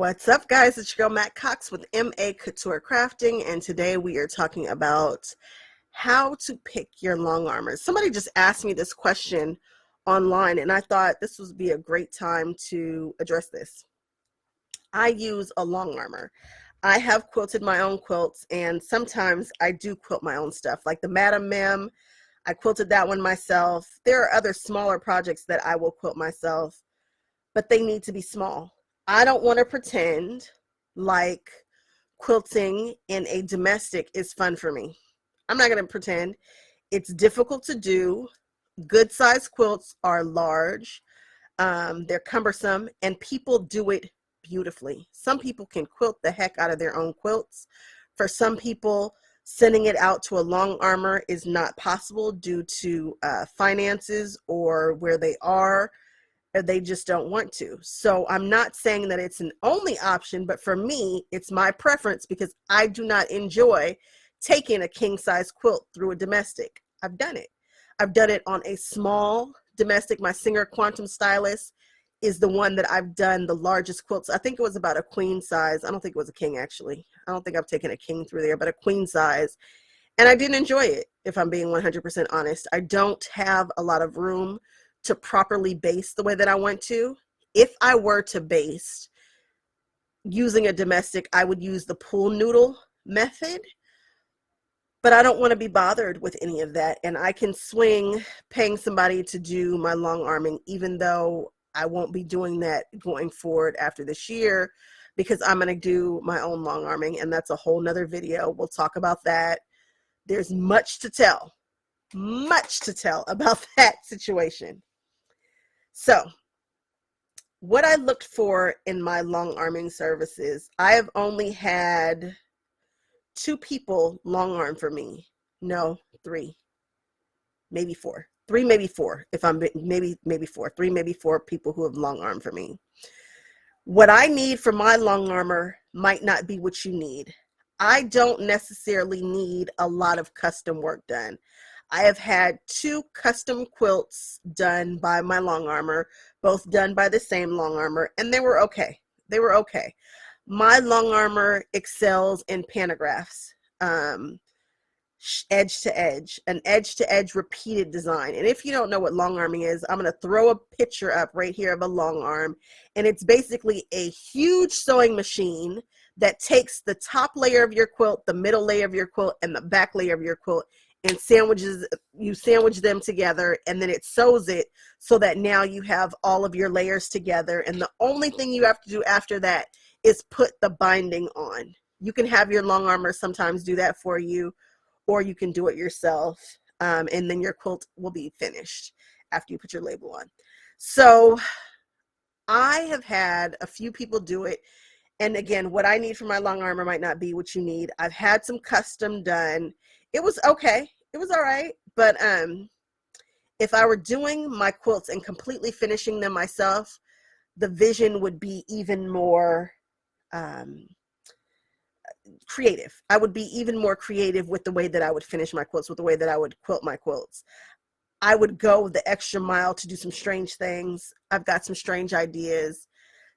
What's up, guys? It's your girl Matt Cox with Maccouture Crafting, and today we are talking about how to pick your long armors. Somebody just asked me this question online, and I thought this would be a great time to address this. I use a long armor. I have quilted my own quilts, and sometimes I do quilt my own stuff, like the Madeline. I quilted that one myself. There are other smaller projects that I will quilt myself, but they need to be small. I don't want to pretend like quilting in a domestic is fun for me. I'm not going to pretend. It's difficult to do. Good size quilts are large. They're cumbersome, and people do it beautifully. Some people can quilt the heck out of their own quilts. For some people, sending it out to a long armor is not possible due to finances or where they are. Or they just don't want to. So I'm not saying that it's an only option, but for me, it's my preference because I do not enjoy taking a king size quilt through a domestic. I've done it. I've done it on a small domestic. My Singer Quantum Stylus is the one that I've done the largest quilts. I think it was about a queen size. I don't think it was a king, actually. I don't think I've taken a king through there, but a queen size. And I didn't enjoy it, if I'm being 100% honest. I don't have a lot of room to properly base the way that I want to. If I were to base using a domestic, I would use the pool noodle method, but I don't want to be bothered with any of that. And I can swing paying somebody to do my long arming, even though I won't be doing that going forward after this year, because I'm going to do my own long arming, and that's a whole nother video. We'll talk about that. There's much to tell about that situation. So what I looked for in my long arming services, I have only had 2 people long arm for me. No, 3, maybe 4. 3, maybe 4. If I'm maybe 4. 3, maybe 4 people who have long armed for me. What I need for my long armor might not be what you need. I don't necessarily need a lot of custom work done. I have had 2 custom quilts done by my long armor, both done by the same long armor, and they were okay. They were okay. My long armor excels in pantographs, edge to edge, an edge to edge repeated design. And if you don't know what long arming is, I'm going to throw a picture up right here of a long arm, and it's basically a huge sewing machine that takes the top layer of your quilt, the middle layer of your quilt, and the back layer of your quilt, and you sandwich them together, and then it sews it so that now you have all of your layers together. And the only thing you have to do after that is put the binding on. You can have your long armor sometimes do that for you, or you can do it yourself, and then your quilt will be finished after you put your label on. So I have had a few people do it. And again, what I need for my long armor might not be what you need. I've had some custom done. It was okay. It was all right. But if I were doing my quilts and completely finishing them myself, the vision would be even more creative. I would be even more creative with the way that I would finish my quilts, with the way that I would quilt my quilts. I would go the extra mile to do some strange things. I've got some strange ideas.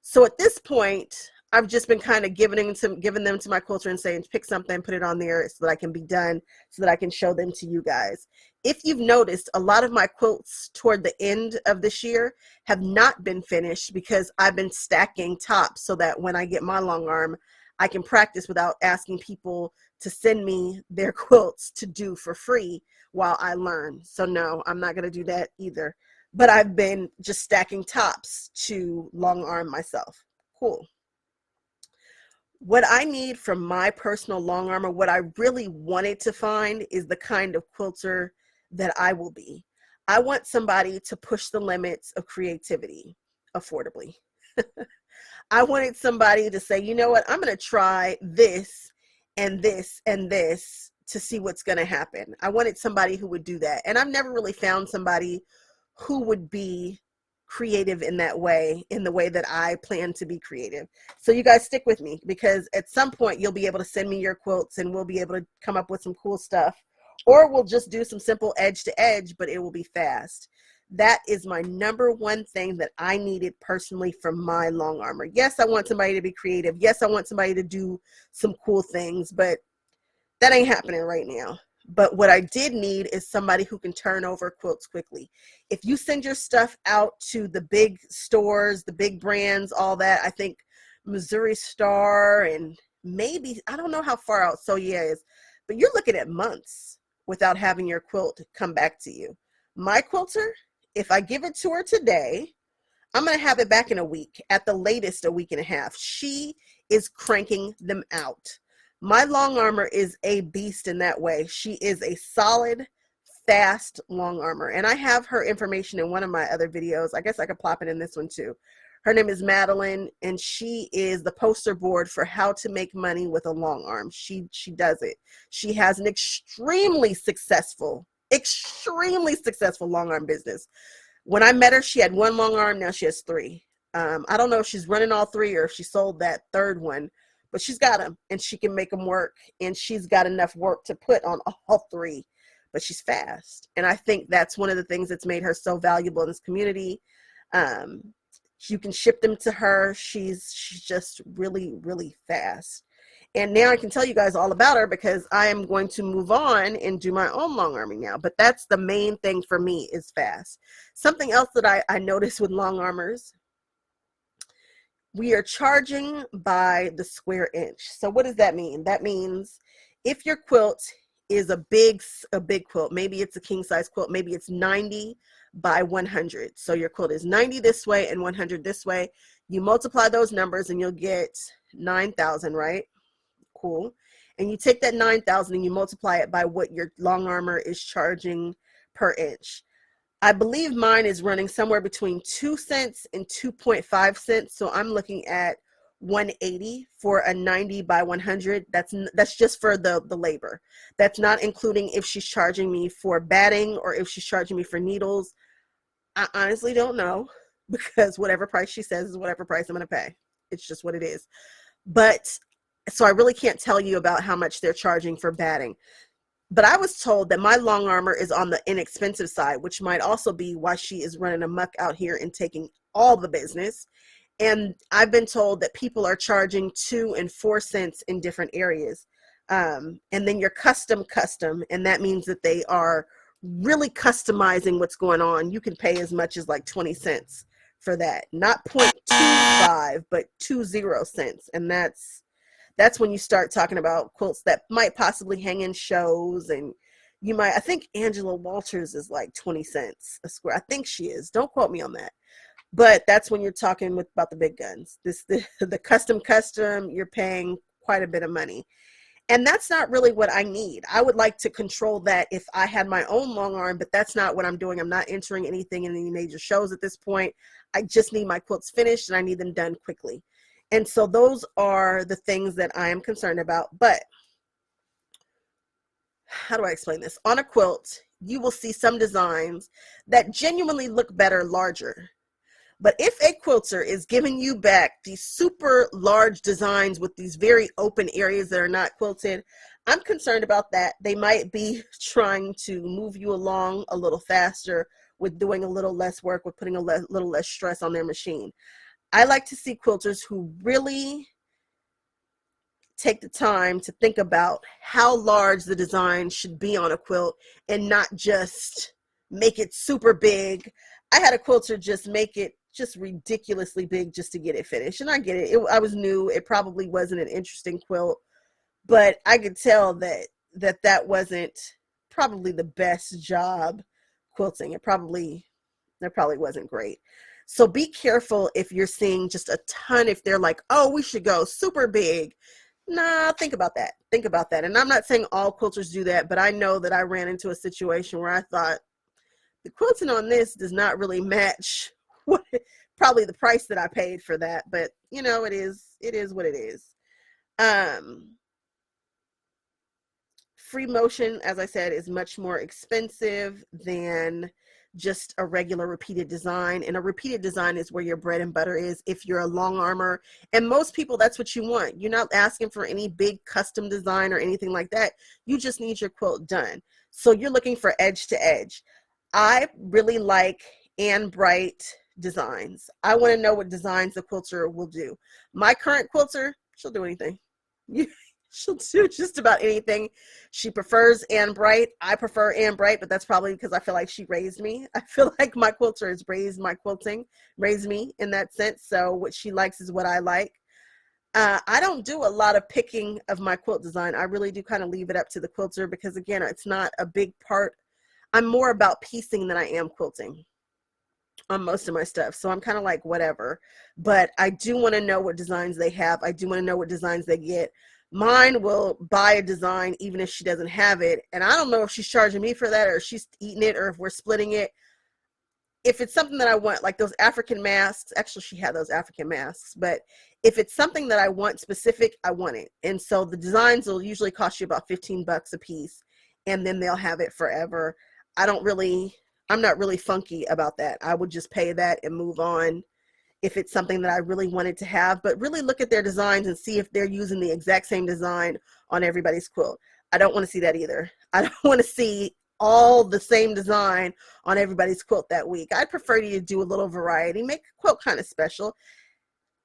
So at this point, I've just been kind of giving them to my quilter and saying, pick something, put it on there so that I can be done, so that I can show them to you guys. If you've noticed, a lot of my quilts toward the end of this year have not been finished because I've been stacking tops so that when I get my long arm, I can practice without asking people to send me their quilts to do for free while I learn. So no, I'm not going to do that either. But I've been just stacking tops to long arm myself. Cool. What I need from my personal long armor, what I really wanted to find is the kind of quilter that I will be. I want somebody to push the limits of creativity affordably. I wanted somebody to say, you know what, I'm going to try this and this and this to see what's going to happen. I wanted somebody who would do that. And I've never really found somebody who would be creative in that way, in the way that I plan to be creative. So you guys stick with me, because at some point you'll be able to send me your quilts and we'll be able to come up with some cool stuff, or we'll just do some simple edge to edge, but it will be fast. That is my number one thing that I needed personally from my long armor. Yes, I want somebody to be creative. Yes, I want somebody to do some cool things, but that ain't happening right now. But what I did need is somebody who can turn over quilts quickly. If you send your stuff out to the big stores, the big brands, all that, I think Missouri Star and maybe, I don't know how far out Soya is, but you're looking at months without having your quilt come back to you. My quilter, if I give it to her today, I'm going to have it back in a week, at the latest a week and a half. She is cranking them out. My long armor is a beast in that way. She is a solid, fast long armor. And I have her information in one of my other videos. I guess I could plop it in this one too. Her name is Madeline, and she is the poster board for how to make money with a long arm. She does it. She has an extremely successful long arm business. When I met her, she had one long arm. Now she has three. I don't know if she's running all three or if she sold that third one, but she's got them and she can make them work, and she's got enough work to put on all three, but she's fast. And I think that's one of the things that's made her so valuable in this community. You can ship them to her. She's just really, really fast. And now I can tell you guys all about her because I am going to move on and do my own long arming now. But that's the main thing for me, is fast. Something else that I noticed with long armors, we are charging by the square inch. So what does that mean? That means if your quilt is a big quilt, maybe it's a king size quilt, maybe it's 90 by 100. So your quilt is 90 this way and 100 this way. You multiply those numbers and you'll get 9,000, right? Cool. And you take that 9,000 and you multiply it by what your long armor is charging per inch. I believe mine is running somewhere between 2 cents and 2.5 cents. So I'm looking at 180 for a 90 by 100. That's just for the labor. That's not including if she's charging me for batting or if she's charging me for needles. I honestly don't know, because whatever price she says is whatever price I'm going to pay. It's just what it is. But so I really can't tell you about how much they're charging for batting. But I was told that my long armor is on the inexpensive side, which might also be why she is running amok out here and taking all the business. And I've been told that people are charging 2 and 4 cents in different areas. And then you're custom, and that means that they are really customizing what's going on. You can pay as much as like 20 cents for that. Not 0.25, but 20 cents. And that's when you start talking about quilts that might possibly hang in shows, and you might, I think Angela Walters is like 20 cents a square. I think she is. Don't quote me on that. But that's when you're talking about the big guns. The custom, you're paying quite a bit of money. And that's not really what I need. I would like to control that if I had my own long arm, but that's not what I'm doing. I'm not entering anything in any major shows at this point. I just need my quilts finished, and I need them done quickly. And so those are the things that I am concerned about. But how do I explain this? On a quilt, you will see some designs that genuinely look better larger. But if a quilter is giving you back these super large designs with these very open areas that are not quilted, I'm concerned about that. They might be trying to move you along a little faster with doing a little less work, with putting a little less stress on their machine. I like to see quilters who really take the time to think about how large the design should be on a quilt and not just make it super big. I had a quilter just make it just ridiculously big just to get it finished. And I get it. I was new. It probably wasn't an interesting quilt, but I could tell that wasn't probably the best job quilting. That probably wasn't great. So be careful if you're seeing just a ton, if they're like, oh, we should go super big. Nah, think about that. Think about that. And I'm not saying all quilters do that, but I know that I ran into a situation where I thought the quilting on this does not really match probably the price that I paid for that. But you know, it is what it is. Free motion, as I said, is much more expensive than just a regular repeated design. And a repeated design is where your bread and butter is if you're a long armor. And most people, that's what you want. You're not asking for any big custom design or anything like that. You just need your quilt done. So you're looking for edge to edge. I really like and bright designs. I want to know what designs the quilter will do. My current quilter, she'll do anything. She'll do just about anything. She prefers and bright. I prefer and bright, but that's probably because I feel like she raised me. I feel like my quilter has raised my quilting, raised me in that sense. So what she likes is what I like. I don't do a lot of picking of my quilt design. I really do kind of leave it up to the quilter because, again, it's not a big part. I'm more about piecing than I am quilting on most of my stuff. So I'm kind of like, whatever. But I do want to know what designs they have. I do want to know what designs they get. Mine will buy a design even if she doesn't have it. And I don't know if she's charging me for that or if she's eating it or if we're splitting it. If it's something that I want, like those African masks, actually she had those African masks, but if it's something that I want specific, I want it. And so the designs will usually cost you about 15 bucks a piece, and then they'll have it forever. I'm not really funky about that. I would just pay that and move on if it's something that I really wanted to have, but really look at their designs and see if they're using the exact same design on everybody's quilt. I don't want to see that either. I don't want to see all the same design on everybody's quilt that week. I'd prefer you to do a little variety, make a quilt kind of special.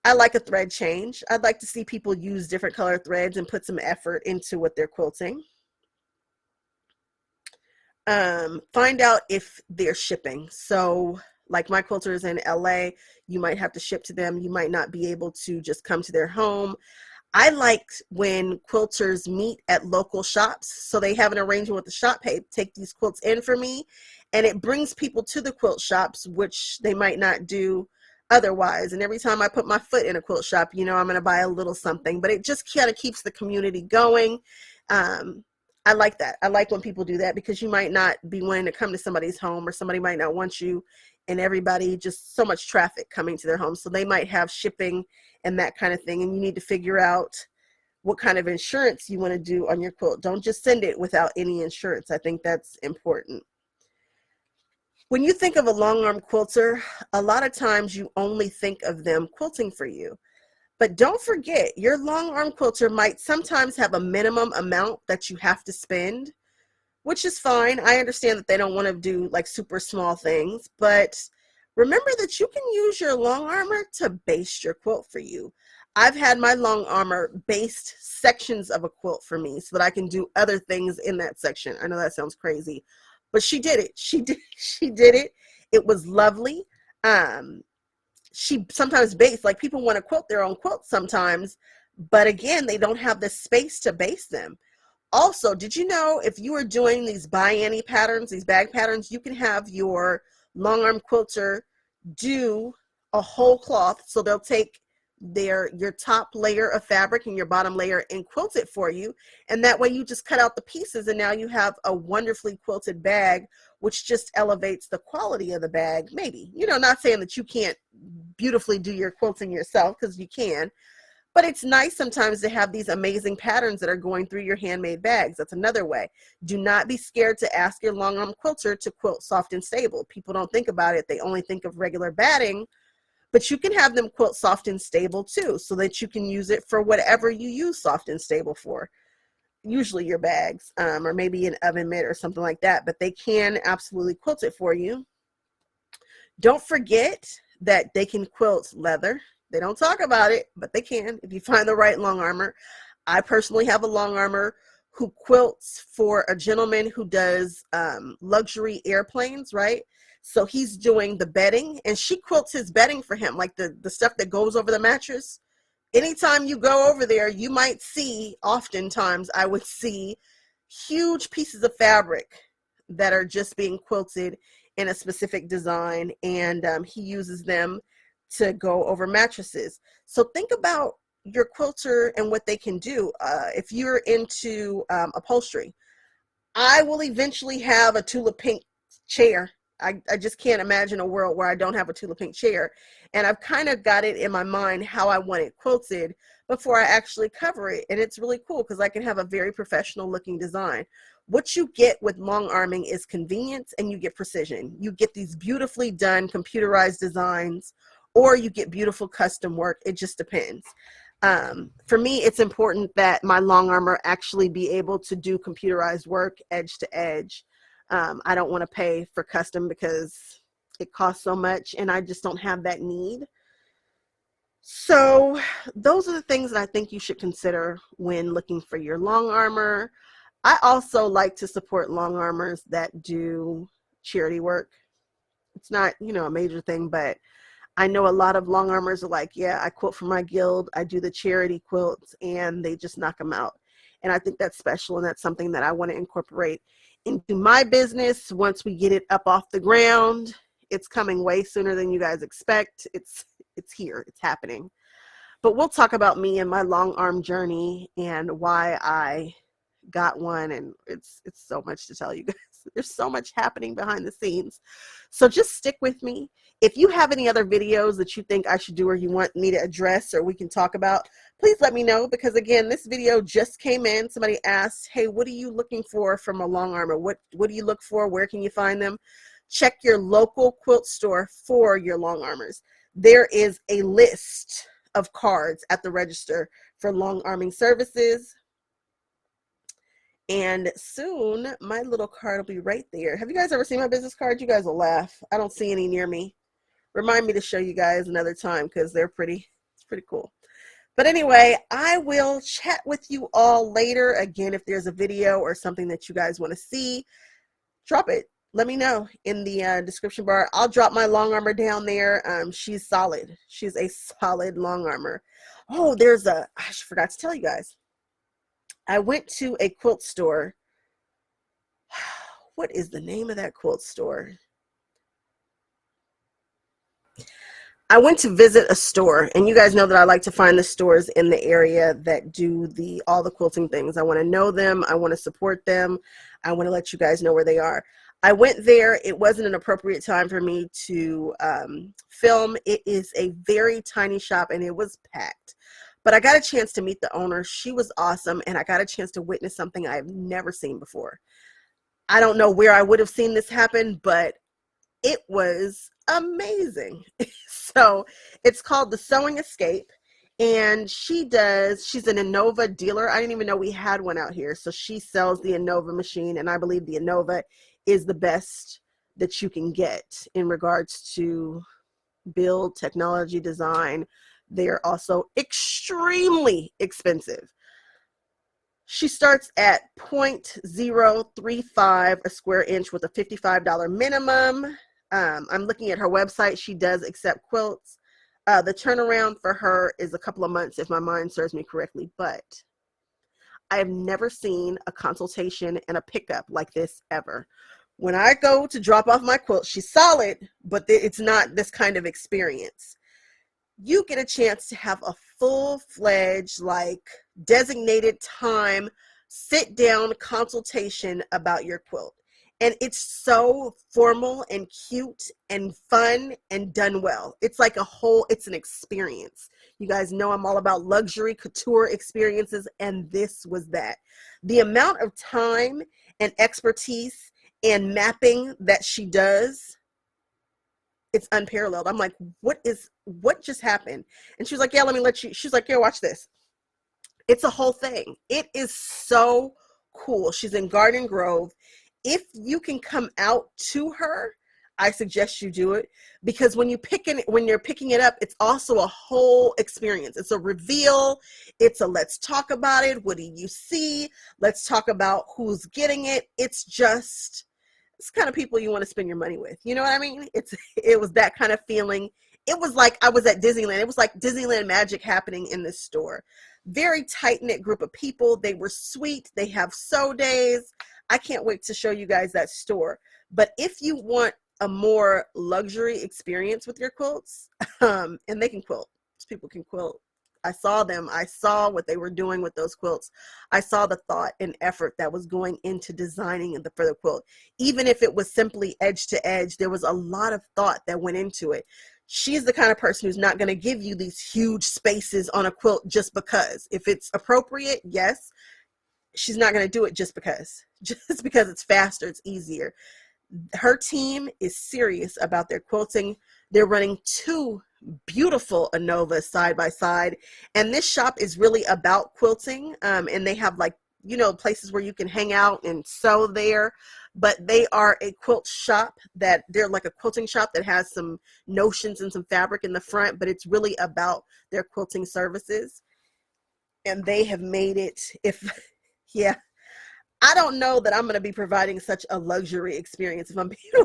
I like a thread change. I'd like to see people use different color threads and put some effort into what they're quilting. Find out if they're shipping. So like my quilter is in LA, you might have to ship to them. You might not be able to just come to their home. I like when quilters meet at local shops. So they have an arrangement with the shop, hey, take these quilts in for me. And it brings people to the quilt shops, which they might not do otherwise. And every time I put my foot in a quilt shop, you know, I'm going to buy a little something, but it just kind of keeps the community going. I like that. I like when people do that because you might not be wanting to come to somebody's home or somebody might not want you and everybody, just so much traffic coming to their home. So they might have shipping and that kind of thing. And you need to figure out what kind of insurance you want to do on your quilt. Don't just send it without any insurance. I think that's important. When you think of a long arm quilter, a lot of times you only think of them quilting for you. But don't forget, your long arm quilter might sometimes have a minimum amount that you have to spend, which is fine. I understand that they don't want to do like super small things, but remember that you can use your long armor to baste your quilt for you. I've had my long armor baste sections of a quilt for me so that I can do other things in that section. I know that sounds crazy, but she did it. She did it. It was lovely. She sometimes bastes, like people want to quilt their own quilts sometimes, but again, they don't have the space to baste them. Also, did you know if you are doing these bianni patterns, these bag patterns, you can have your long arm quilter do a whole cloth. So they'll take your top layer of fabric and your bottom layer and quilt it for you. And that way you just cut out the pieces and now you have a wonderfully quilted bag, which just elevates the quality of the bag. Maybe, you know, not saying that you can't beautifully do your quilting yourself, because you can, but it's nice sometimes to have these amazing patterns that are going through your handmade bags. That's another way. Do not be scared to ask your long arm quilter to quilt soft and stable. People don't think about it. They only think of regular batting, but you can have them quilt soft and stable too, so that you can use it for whatever you use soft and stable for. Usually your bags, or maybe an oven mitt or something like that, but they can absolutely quilt it for you. Don't forget that they can quilt leather. They don't talk about it, but they can if you find the right long armor. I personally have a long armor who quilts for a gentleman who does luxury airplanes, right? So he's doing the bedding, and she quilts his bedding for him, like the stuff that goes over the mattress. Anytime you go over there, you might see, oftentimes I would see huge pieces of fabric that are just being quilted in a specific design, and he uses them to go over mattresses. So think about your quilter and what they can do. If you're into upholstery, I will eventually have a tulip pink chair. I just can't imagine a world where I don't have a tulip pink chair. And I've kind of got it in my mind how I want it quilted before I actually cover it. And it's really cool because I can have a very professional looking design. What you get with long arming is convenience, and you get precision. You get these beautifully done computerized designs, or you get beautiful custom work. It just depends. For me, it's important that my long armor actually be able to do computerized work edge to edge. I don't want to pay for custom because It costs so much, and I just don't have that need. So those are the things that I think you should consider when looking for your long armor. I also like to support long armors that do charity work. It's not, you know, a major thing, but I know a lot of long armors are like, yeah, I quilt for my guild, I do the charity quilts, and they just knock them out. And I think that's special, and that's something that I want to incorporate into my business once we get it up off the ground. It's coming way sooner than you guys expect. It's here, it's happening. But we'll talk about me and my long arm journey and why I got one, and it's so much to tell you guys. There's so much happening behind the scenes, so just stick with me. If you have any other videos that you think I should do or you want me to address or we can talk about, please let me know, because again, this video just came in. Somebody asked, hey, what are you looking for from a long armor? What do you look for? Where can you find them? Check your local quilt store for your long armors. There is a list of cards at the register for long arming services. And soon my little card will be right there. Have you guys ever seen my business card? You guys will laugh. I don't see any near me. Remind me to show you guys another time, because it's pretty cool. But anyway, I will chat with you all later. Again, if there's a video or something that you guys want to see, drop it. Let me know in the description bar. I'll drop my long armor down there. She's solid. She's a solid long armor. Oh, I forgot to tell you guys. I went to a quilt store. What is the name of that quilt store? I went to visit a store, and you guys know that I like to find the stores in the area that do all the quilting things. I want to know them. I want to support them. I want to let you guys know where they are. I went there. It wasn't an appropriate time for me to film. It is a very tiny shop, and it was packed. But I got a chance to meet the owner. She was awesome, and I got a chance to witness something I've never seen before. I don't know where I would have seen this happen, but it was amazing. So it's called the Sewing Escape, and she's an Innova dealer. I didn't even know we had one out here. So she sells the Innova machine, and I believe the Innova is the best that you can get in regards to build, technology, design. They are also extremely expensive. She starts at 0.035 a square inch with a $55 minimum. I'm looking at her website. She does accept quilts. The turnaround for her is a couple of months, if my mind serves me correctly, but I have never seen a consultation and a pickup like this ever. When I go to drop off my quilt, she's solid, but it's not this kind of experience. You get a chance to have a full-fledged, like, designated time, sit-down consultation about your quilt. And it's so formal and cute and fun and done well. It's like it's an experience. You guys know I'm all about luxury couture experiences, and this was that. The amount of time and expertise and mapping that she does, it's unparalleled. I'm like, what just happened? And she was like, yeah, let me let you. She's like, yeah, watch this. It's a whole thing. It is so cool. She's in Garden Grove. If you can come out to her, I suggest you do it, because when you're picking it up, it's also a whole experience. It's a reveal. It's a let's talk about it. What do you see? Let's talk about who's getting it. It's kind of people you want to spend your money with. You know what I mean? It was that kind of feeling. It was like I was at Disneyland. It was like Disneyland magic happening in this store. Very tight-knit group of people. They were sweet. They have sew days. I can't wait to show you guys that store. But if you want a more luxury experience with your quilts, and they can quilt. These people can quilt. I saw them. I saw what they were doing with those quilts. I saw the thought and effort that was going into designing for the quilt. Even if it was simply edge to edge, there was a lot of thought that went into it. She's the kind of person who's not going to give you these huge spaces on a quilt just because. If it's appropriate, yes. She's not going to do it just because it's faster, it's easier. Her team is serious about their quilting. They're running 2 beautiful Innovas side by side, and this shop is really about quilting, and they have, like, you know, places where you can hang out and sew there. but they are a quilt shop that they're like a quilting shop that has some notions and some fabric in the front, but it's really about their quilting services. And they have made it, yeah, I don't know that I'm going to be providing such a luxury experience if I'm being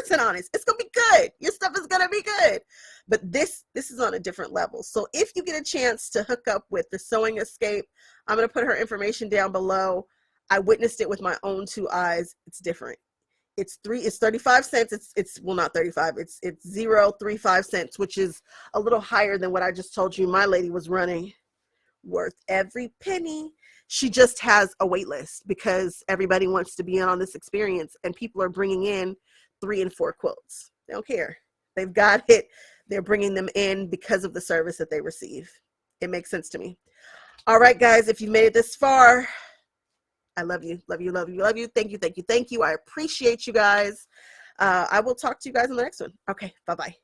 100% honest. It's going to be good. Your stuff is going to be good. But this is on a different level. So if you get a chance to hook up with the Sewing Escape, I'm going to put her information down below. I witnessed it with my own two eyes. It's different. It's 35 cents. It's well, not 35. It's 0.35 cents, which is a little higher than what I just told you my lady was running. Worth every penny. She just has a wait list because everybody wants to be in on this experience, and people are bringing in 3 and 4 quilts. They don't care. They've got it. They're bringing them in because of the service that they receive. It makes sense to me. All right, guys, if you made it this far, I love you, love you, love you, love you. Thank you, thank you, thank you. I appreciate you guys. I will talk to you guys in the next one. Okay, bye-bye.